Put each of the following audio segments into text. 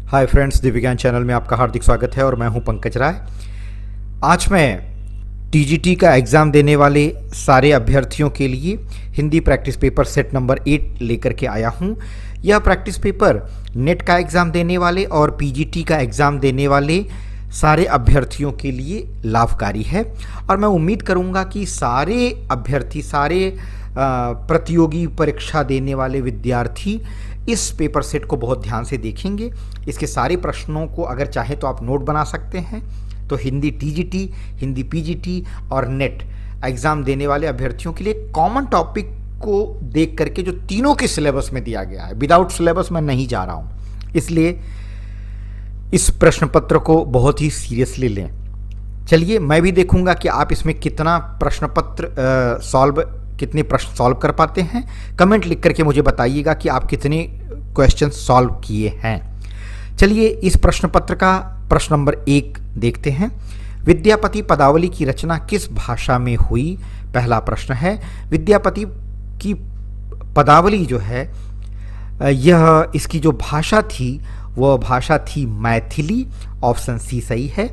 Hi friends, दिव्यज्ञान channel में आपका हार्दिक स्वागत है और मैं हूं पंकज राय। आज मैं टीजीटी का एग्ज़ाम देने वाले सारे अभ्यर्थियों के लिए Hindi practice paper set number 8 लेकर के आया हूं। यह प्रैक्टिस पेपर नेट का एग्ज़ाम देने वाले और पीजीटी का एग्ज़ाम देने वाले सारे अभ्यर्थियों के लिए लाभकारी है और मैं उम्मीद करूंगा कि सारे अभ्यर्थी, सारे प्रतियोगी परीक्षा देने वाले विद्यार्थी इस पेपर सेट को बहुत ध्यान से देखेंगे। इसके सारे प्रश्नों को अगर चाहे तो आप नोट बना सकते हैं। तो हिंदी टीजीटी, हिंदी पीजीटी और नेट एग्ज़ाम देने वाले अभ्यर्थियों के लिए कॉमन टॉपिक को देख करके जो तीनों के सिलेबस में दिया गया है, विदाउट सिलेबस मैं नहीं जा रहा हूँ, इसलिए इस प्रश्न पत्र को बहुत ही सीरियसली लें। चलिए, मैं भी देखूंगा कि आप इसमें कितना प्रश्न पत्र कितने प्रश्न सॉल्व कर पाते हैं। कमेंट लिख करके मुझे बताइएगा कि आप कितने क्वेश्चन सॉल्व किए हैं। चलिए, इस प्रश्न पत्र का प्रश्न नंबर 1 देखते हैं। विद्यापति पदावली की रचना किस भाषा में हुई? पहला प्रश्न है, विद्यापति की पदावली जो है यह इसकी जो भाषा थी वह भाषा थी मैथिली। ऑप्शन सी सही है।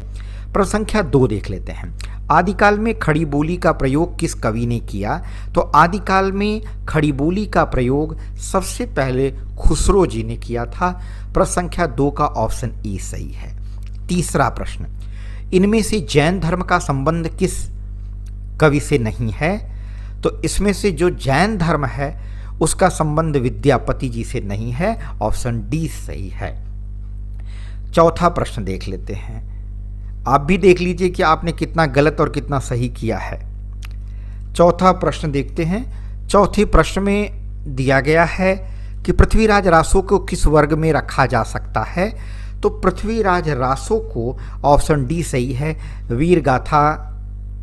प्रश्न संख्या 2 देख लेते हैं। आदिकाल में खड़ी बोली का प्रयोग किस कवि ने किया? तो आदिकाल में खड़ी बोली का प्रयोग सबसे पहले खुसरो जी ने किया था। प्रश्न संख्या 2 का ऑप्शन ए सही है। तीसरा प्रश्न, इनमें से जैन धर्म का संबंध किस कवि से नहीं है? तो इसमें से जो जैन धर्म है उसका संबंध विद्यापति जी से नहीं है। ऑप्शन डी सही है। चौथा प्रश्न देख लेते हैं। आप भी देख लीजिए कि आपने कितना गलत और कितना सही किया है। चौथा प्रश्न देखते हैं। चौथे प्रश्न में दिया गया है कि पृथ्वीराज रासो को किस वर्ग में रखा जा सकता है? तो पृथ्वीराज रासो को ऑप्शन डी सही है, वीर गाथा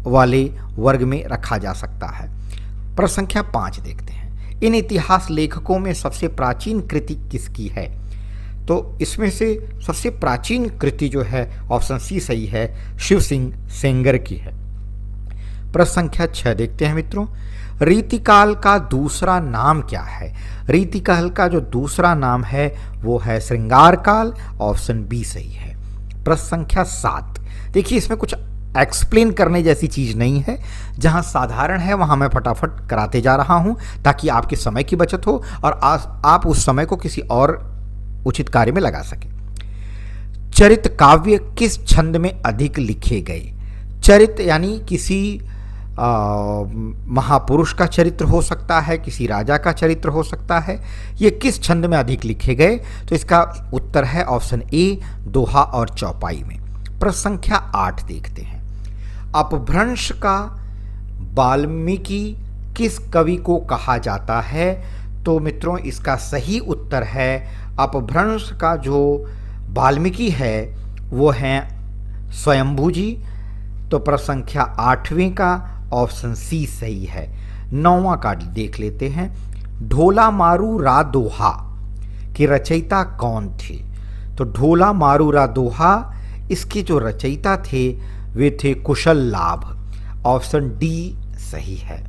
वाले वर्ग में रखा जा सकता है। प्रश्न संख्या 5 देखते हैं। इन इतिहास लेखकों में सबसे प्राचीन कृति किसकी है? तो इसमें से सबसे प्राचीन कृति जो है ऑप्शन सी सही है, शिव सिंह सेंगर की है। प्रश्न संख्या 6 देखते हैं मित्रों। रीतिकाल का दूसरा नाम क्या है? रीतिकाल का जो दूसरा नाम है वो है श्रृंगार काल। ऑप्शन बी सही है। प्रश्न संख्या 7 देखिए, इसमें कुछ एक्सप्लेन करने जैसी चीज़ नहीं है। जहां साधारण है वहां मैं फटाफट कराते जा रहा हूं ताकि आपके समय की बचत हो और आप उस समय को किसी और उचित कार्य में लगा सके। चरित काव्य किस छंद में अधिक लिखे गए? चरित यानी किसी महापुरुष का चरित्र हो सकता है, किसी राजा का चरित्र हो सकता है। ये किस छंद में अधिक लिखे गए? तो इसका उत्तर है ऑप्शन ए, दोहा और चौपाई में। प्रश्न संख्या 8 देखते हैं। अपभ्रंश का वाल्मीकि किस कवि को कहा जाता है? तो मित्रों, इसका सही उत्तर है, अपभ्रंश का जो वाल्मीकि है वो हैं स्वयंभू जी। तो प्रश्न संख्या 8वें का ऑप्शन सी सही है। 9वां का देख लेते हैं। ढोला मारू रा दोहा की रचयिता कौन थे? तो ढोला मारू रा दोहा इसके जो रचयिता थे वे थे कुशल लाभ। ऑप्शन डी सही है।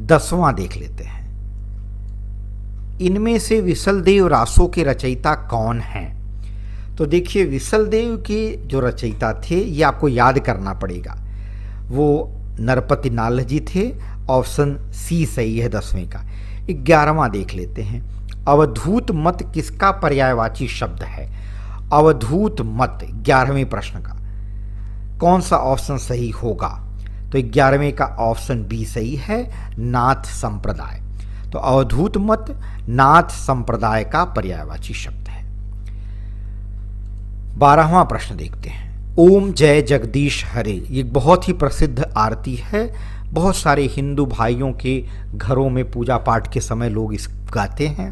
10वां देख लेते हैं। इनमें से विसलदेव रासो के रचयिता कौन हैं? तो देखिए, विसलदेव के जो रचयिता थे ये आपको याद करना पड़ेगा, वो नरपति नाल जी थे। ऑप्शन सी सही है 10वें का। 11वां देख लेते हैं। अवधूत मत किसका पर्यायवाची शब्द है? अवधूत मत 11वें प्रश्न का कौन सा ऑप्शन सही होगा? तो 11वें का ऑप्शन बी सही है, नाथ संप्रदाय। तो अवधूत मत नाथ संप्रदाय का पर्यायवाची शब्द है। 12वां प्रश्न देखते हैं। ओम जय जगदीश हरे ये बहुत ही प्रसिद्ध आरती है। बहुत सारे हिंदू भाइयों के घरों में पूजा पाठ के समय लोग इस गाते हैं।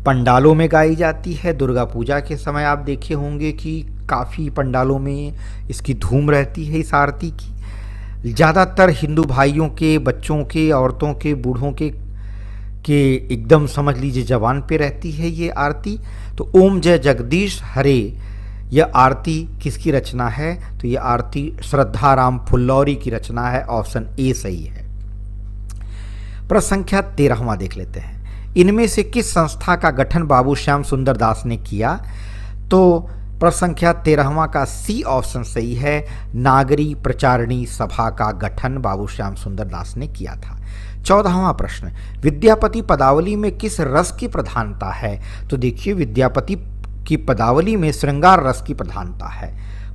पंडालों में गाई जाती है। दुर्गा पूजा के समय आप देखे होंगे कि काफ़ी पंडालों में इसकी धूम रहती है इस आरती की। ज़्यादातर हिंदू भाइयों के, बच्चों के, औरतों के, बूढ़ों के एकदम समझ लीजिए जवान पे रहती है ये आरती। तो ओम जय जगदीश हरे यह आरती किसकी रचना है? तो यह आरती श्रद्धाराम फुल्लौरी की रचना है। ऑप्शन ए सही है। प्रश्न संख्या 13वां देख लेते हैं। इनमें से किस संस्था का गठन बाबू श्याम सुंदर दास ने किया? तो प्रश्न संख्या 13वां का सी ऑप्शन सही है। नागरी प्रचारणी सभा का गठन बाबू श्याम सुंदर दास ने किया था। 14वां प्रश्न, विद्यापति पदावली में किस रस की प्रधानता है? तो देखिए, विद्यापति की पदावली में श्रृंगार रस की प्रधानता है।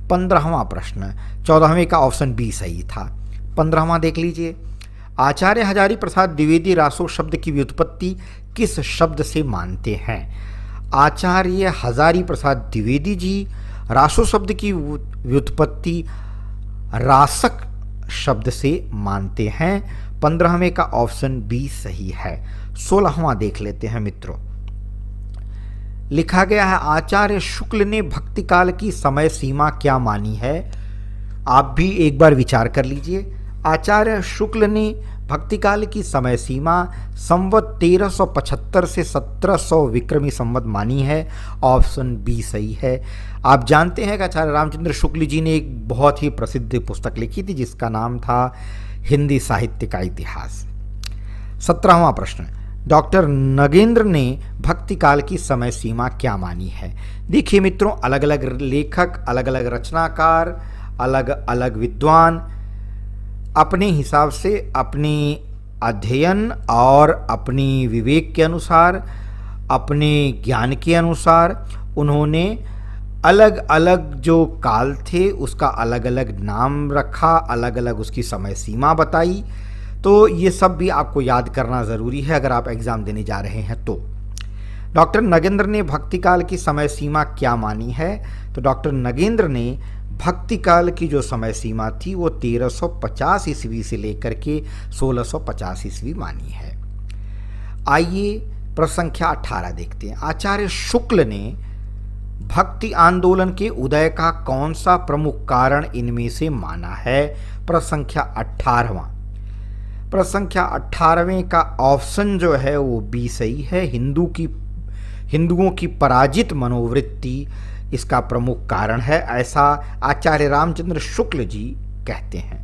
15वां प्रश्न, 14वें का ऑप्शन बी सही था। 15वां देख लीजिए, आचार्य हजारी प्रसाद द्विवेदी रासो शब्द की व्युत्पत्ति किस शब्द से मानते हैं? आचार्य हजारी प्रसाद द्विवेदी जी रासो शब्द की व्युत्पत्ति रासक शब्द से मानते हैं। 15वें का ऑप्शन बी सही है। 16वां देख लेते हैं मित्रों, लिखा गया है आचार्य शुक्ल ने भक्ति काल की समय सीमा क्या मानी है? आप भी एक बार विचार कर लीजिए। आचार्य शुक्ल ने भक्ति काल की समय सीमा संवत 1375 से 1700 विक्रमी संवत मानी है। ऑप्शन बी सही है। आप जानते हैं कि आचार्य रामचंद्र शुक्ल जी ने एक बहुत ही प्रसिद्ध पुस्तक लिखी थी जिसका नाम था हिंदी साहित्य का इतिहास। 17वां प्रश्न, डॉक्टर नगेंद्र ने भक्ति काल की समय सीमा क्या मानी है? देखिए मित्रों, अलग अलग लेखक, अलग अलग रचनाकार, अलग अलग विद्वान अपने हिसाब से अपने अध्ययन और अपनी विवेक के अनुसार, अपने ज्ञान के अनुसार उन्होंने अलग अलग जो काल थे उसका अलग अलग नाम रखा, अलग अलग उसकी समय सीमा बताई। तो ये सब भी आपको याद करना ज़रूरी है अगर आप एग्ज़ाम देने जा रहे हैं तो। डॉक्टर नगेंद्र ने भक्ति काल की समय सीमा क्या मानी है? तो डॉक्टर नगेंद्र ने भक्ति काल की जो समय सीमा थी वो 1350 ईस्वी से लेकर के 1650 ईस्वी मानी है। आइए प्रश्न संख्या 18 देखते हैं। आचार्य शुक्ल ने भक्ति आंदोलन के उदय का कौन सा प्रमुख कारण इनमें से माना है? प्रश्न संख्या 18वां। प्रश्न संख्या 18वें का ऑप्शन जो है वो बी सही है। हिंदुओं की पराजित मनोवृत्ति इसका प्रमुख कारण है, ऐसा आचार्य रामचंद्र शुक्ल जी कहते हैं।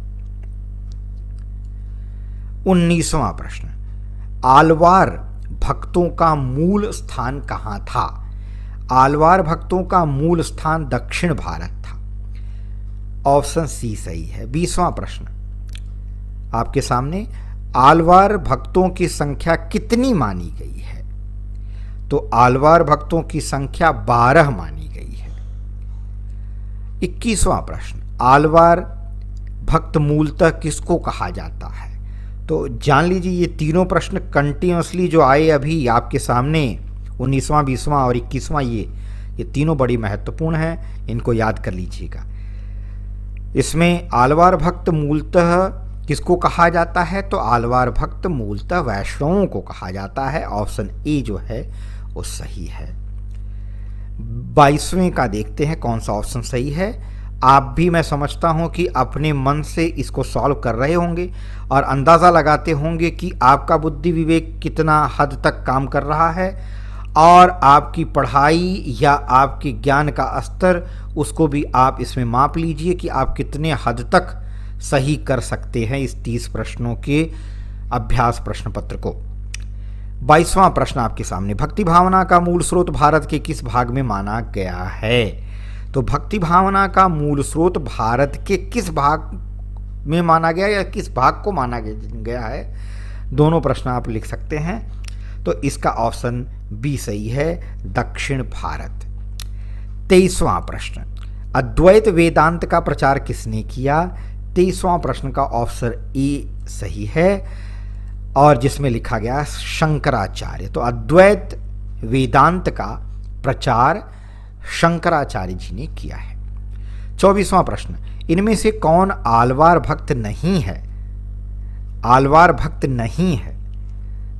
19वां प्रश्न, आलवार भक्तों का मूल स्थान कहाँ था? आलवार भक्तों का मूल स्थान दक्षिण भारत था। ऑप्शन सी सही है। 20वां प्रश्न आपके सामने, आलवार भक्तों की संख्या कितनी मानी गई है? तो आलवार भक्तों की संख्या 12 मानी गई है। 21वां प्रश्न, आलवार भक्त मूलतः किसको कहा जाता है? तो जान लीजिए, ये तीनों प्रश्न कंटिन्यूसली जो आए अभी आपके सामने, 19वां, 20वां और 21वां, ये तीनों बड़ी महत्वपूर्ण हैं, इनको याद कर लीजिएगा। इसमें आलवार भक्त मूलतः किसको कहा जाता है? तो आलवार भक्त मूलतः वैष्णवों को कहा जाता है। ऑप्शन ए जो है वो सही है। 22वें का देखते हैं कौन सा ऑप्शन सही है। आप भी, मैं समझता हूं कि अपने मन से इसको सॉल्व कर रहे होंगे और अंदाज़ा लगाते होंगे कि आपका बुद्धि विवेक कितना हद तक काम कर रहा है और आपकी पढ़ाई या आपके ज्ञान का स्तर, उसको भी आप इसमें माप लीजिए कि आप कितने हद तक सही कर सकते हैं इस 30 प्रश्नों के अभ्यास प्रश्न पत्र को। 22वां प्रश्न आपके सामने, भक्ति भावना का मूल स्रोत भारत के किस भाग में माना गया है? तो भक्ति भावना का मूल स्रोत भारत के किस भाग में माना गया या किस भाग को माना गया है, दोनों प्रश्न आप लिख सकते हैं। तो इसका ऑप्शन बी सही है, दक्षिण भारत। 23वां प्रश्न, अद्वैत वेदांत का प्रचार किसने किया? 23वां प्रश्न का ऑप्शन ए सही है और जिसमें लिखा गया शंकराचार्य। तो अद्वैत वेदांत का प्रचार शंकराचार्य जी ने किया है। 24वां प्रश्न, इनमें से कौन आलवार भक्त नहीं है? आलवार भक्त नहीं है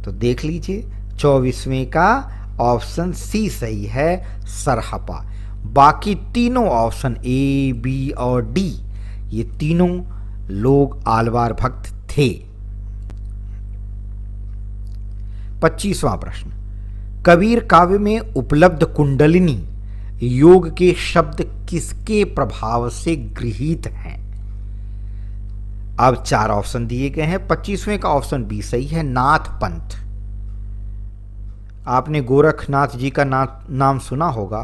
तो देख लीजिए, 24वें का ऑप्शन सी सही है, सरहपा। बाकी तीनों ऑप्शन ए, बी और डी, ये तीनों लोग आलवार भक्त थे। 25वां प्रश्न, कबीर काव्य में उपलब्ध कुंडलिनी योग के शब्द किसके प्रभाव से गृहीत हैं? अब 4 ऑप्शन दिए गए हैं। 25वें का ऑप्शन बी सही है, नाथ पंथ। आपने गोरखनाथ जी का नाम सुना होगा।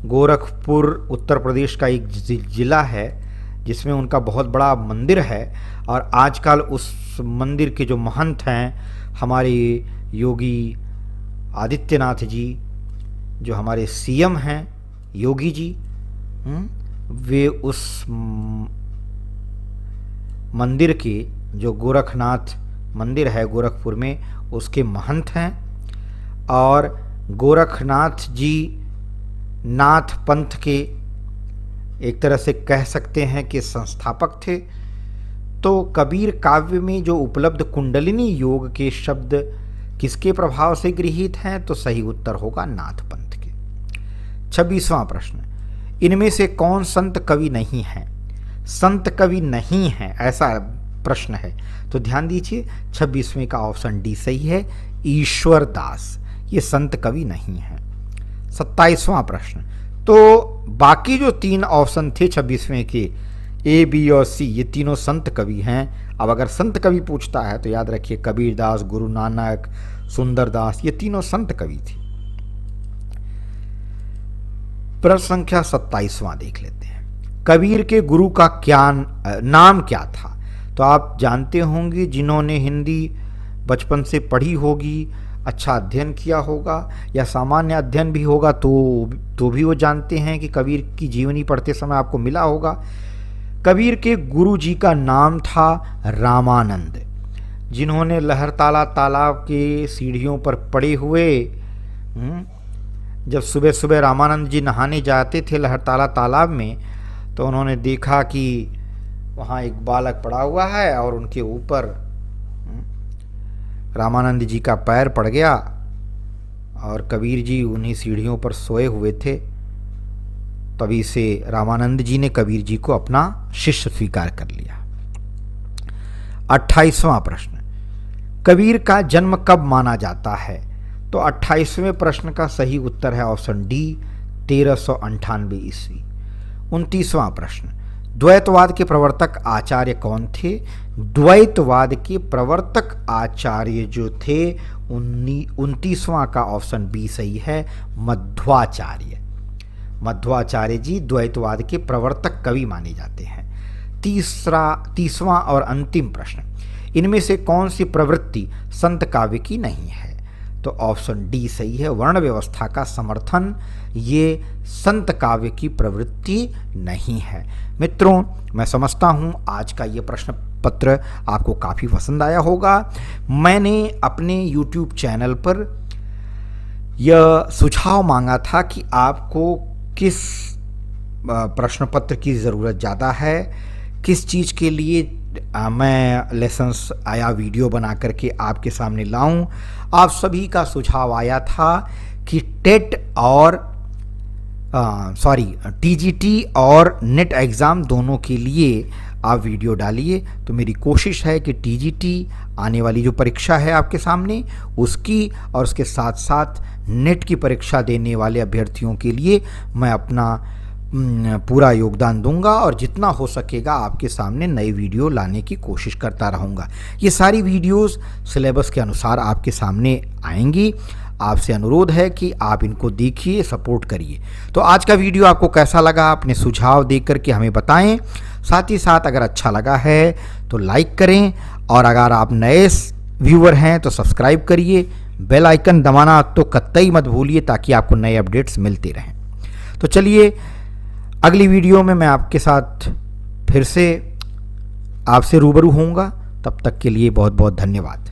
गोरखपुर उत्तर प्रदेश का एक ज़िला है जिसमें उनका बहुत बड़ा मंदिर है, और आजकल उस मंदिर के जो महंत हैं हमारे योगी आदित्यनाथ जी, जो हमारे सीएम हैं योगी जी, वे उस मंदिर के, जो गोरखनाथ मंदिर है गोरखपुर में, उसके महंत हैं। और गोरखनाथ जी नाथ पंथ के एक तरह से कह सकते हैं कि संस्थापक थे। तो कबीर काव्य में जो उपलब्ध कुंडलिनी योग के शब्द किसके प्रभाव से गृहीत हैं? तो सही उत्तर होगा नाथ पंथ के। 26वां प्रश्न, इनमें से कौन संत कवि नहीं है? संत कवि नहीं है ऐसा प्रश्न है, तो ध्यान दीजिए 26वें का ऑप्शन डी सही है, ईश्वर दास, ये संत कवि नहीं है। 27वां प्रश्न, तो बाकी जो 3 ऑप्शन थे 26वें के, ए, बी और सी, ये तीनों संत कवि हैं। अब अगर संत कवि पूछता है तो याद रखिए कबीरदास, गुरु नानक, सुंदरदास, ये तीनों संत कवि थे। प्रश्न संख्या 27वां देख लेते हैं। कबीर के गुरु का नाम क्या था? तो आप जानते होंगे, जिन्होंने हिंदी बचपन से पढ़ी होगी, अच्छा अध्ययन किया होगा या सामान्य अध्ययन भी होगा तो भी वो जानते हैं कि कबीर की जीवनी पढ़ते समय आपको मिला होगा। कबीर के गुरु जी का नाम था रामानंद, जिन्होंने लहरताला तालाब के सीढ़ियों पर पड़े हुए, जब सुबह सुबह रामानंद जी नहाने जाते थे लहरताला तालाब में, तो उन्होंने देखा कि वहाँ एक बालक पड़ा हुआ है और उनके ऊपर रामानंद जी का पैर पड़ गया, और कबीर जी उन्हीं सीढ़ियों पर सोए हुए थे। तभी से रामानंद जी ने कबीर जी को अपना शिष्य स्वीकार कर लिया। 28वां प्रश्न, कबीर का जन्म कब माना जाता है? तो 28वें प्रश्न का सही उत्तर है ऑप्शन डी, 1398 ईस्वी। 29वां प्रश्न, द्वैतवाद के प्रवर्तक आचार्य कौन थे? द्वैतवाद के प्रवर्तक आचार्य जो थे 29वां का ऑप्शन बी सही है, मध्वाचार्य। मध्वाचार्य जी द्वैतवाद के प्रवर्तक कवि माने जाते हैं। 30वां और अंतिम प्रश्न, इनमें से कौन सी प्रवृत्ति संत काव्य की नहीं है? तो ऑप्शन डी सही है, वर्ण व्यवस्था का समर्थन, ये संत काव्य की प्रवृत्ति नहीं है। मित्रों, मैं समझता हूँ आज का ये प्रश्न पत्र आपको काफ़ी पसंद आया होगा। मैंने अपने YouTube चैनल पर यह सुझाव मांगा था कि आपको किस प्रश्न पत्र की ज़रूरत ज़्यादा है, किस चीज़ के लिए मैं लेसन्स आया वीडियो बना करके आपके सामने लाऊं। आप सभी का सुझाव आया था कि टेट और टीजीटी और नेट एग्ज़ाम दोनों के लिए आप वीडियो डालिए। तो मेरी कोशिश है कि टीजीटी आने वाली जो परीक्षा है आपके सामने, उसकी और उसके साथ साथ नेट की परीक्षा देने वाले अभ्यर्थियों के लिए मैं अपना पूरा योगदान दूंगा, और जितना हो सकेगा आपके सामने नई वीडियो लाने की कोशिश करता रहूँगा। ये सारी वीडियोस सिलेबस के अनुसार आपके सामने आएंगी। आपसे अनुरोध है कि आप इनको देखिए, सपोर्ट करिए। तो आज का वीडियो आपको कैसा लगा, अपने सुझाव देख करके हमें बताएं। साथ ही साथ अगर अच्छा लगा है तो लाइक करें, और अगर आप नए व्यूअर हैं तो सब्सक्राइब करिए, बेल आइकन दबाना तो कतई मत भूलिए, ताकि आपको नए अपडेट्स मिलते रहें। तो चलिए, अगली वीडियो में मैं आपके साथ फिर से आपसे रूबरू होऊंगा। तब तक के लिए बहुत बहुत धन्यवाद।